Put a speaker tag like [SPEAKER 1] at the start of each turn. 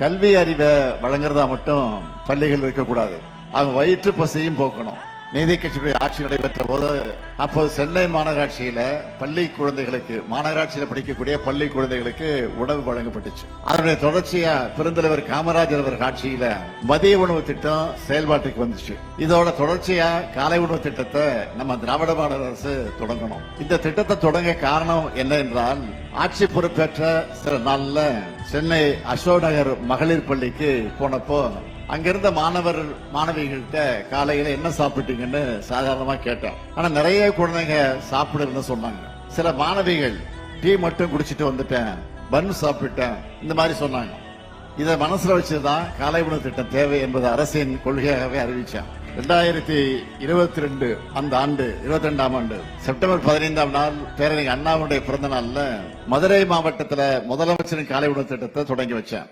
[SPEAKER 1] கல்வி அறிவை வழங்குறதா மட்டும் பள்ளிகள் இருக்கக்கூடாது. அவங்க வயிற்று பசியும் போக்கணும். நீதி கட்சியுடைய ஆட்சி நடைபெற்ற போது அப்போது சென்னை மாநகராட்சியில பள்ளி குழந்தைகளுக்கு, மாநகராட்சியில படிக்கக்கூடிய பள்ளி குழந்தைகளுக்கு உணவு வழங்கப்பட்டுச்சு. அதனுடைய தொடர்ச்சியா பெருந்தலைவர் காமராஜர் அவர்கள் ஆட்சியில மதிய உணவு திட்டம் செயல்பாட்டுக்கு வந்துச்சு. இதோட தொடர்ச்சியா காலை உணவு திட்டத்தை நம்ம திராவிட மாடல் அரசு தொடங்கணும். இந்த திட்டத்தை தொடங்க காரணம் என்ன என்றால், ஆட்சி பொறுப்பேற்ற சில நாள்ல சென்னை அசோக் நகர் மகளிர் பள்ளிக்கு போனப்போ அங்கிருந்த மாணவிகள்கிட்ட காலையில என்ன சாப்பிட்டீங்கன்னு சாதாரணமா கேட்டேன். ஆனா நிறைய குழந்தைங்க சாப்பிடுன்னு சொன்னாங்க. சில மாணவிகள் டீ மட்டும் குடிச்சிட்டு வந்துட்டேன், பன் சாப்பிட்டேன், இந்த மாதிரி சொன்னாங்க. இதை மனசுல வச்சுதான் காலை உணவு திட்டம் தேவை என்பது அரசின் கொள்கையாகவே அறிவிச்சேன். 2022 அந்த ஆண்டு 22ஆம் ஆண்டு செப்டம்பர் 15ஆம் நாள் பேரறிஞர் அண்ணாவுடைய பிறந்த நாள்ல மதுரை மாவட்டத்துல முதலமைச்சரின் காலை உணவு திட்டத்தை தொடங்கி வச்சேன்.